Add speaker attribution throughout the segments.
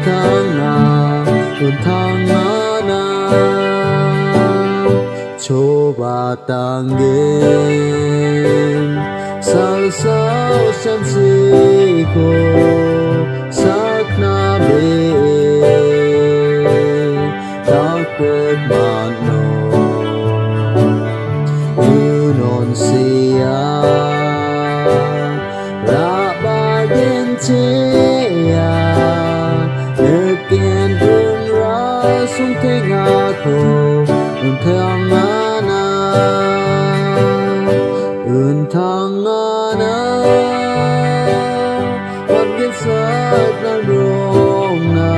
Speaker 1: ทางหน้าหนทางมานาโชบาต่างเกมสาวสาวฉันสิโคสักนาเบตาเกิดบานโนยืนอนเสียราบาเย็นเชียเลือกเกณฑ์ดึงราสุงเทงาโคอุ่นทางมานาอุ่นทางมานาวัดเย็นสักนาโรงนา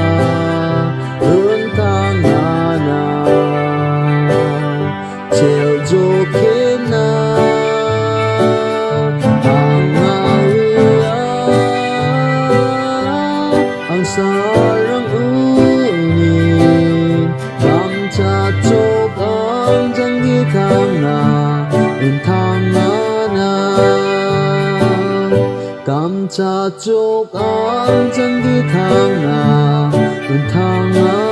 Speaker 1: อุ่นทางมานาเชียวโจเกนาsarang uni kam cha chok ang jang gi thang na in thang na na kam cha chok ang jang gi thang na in thang na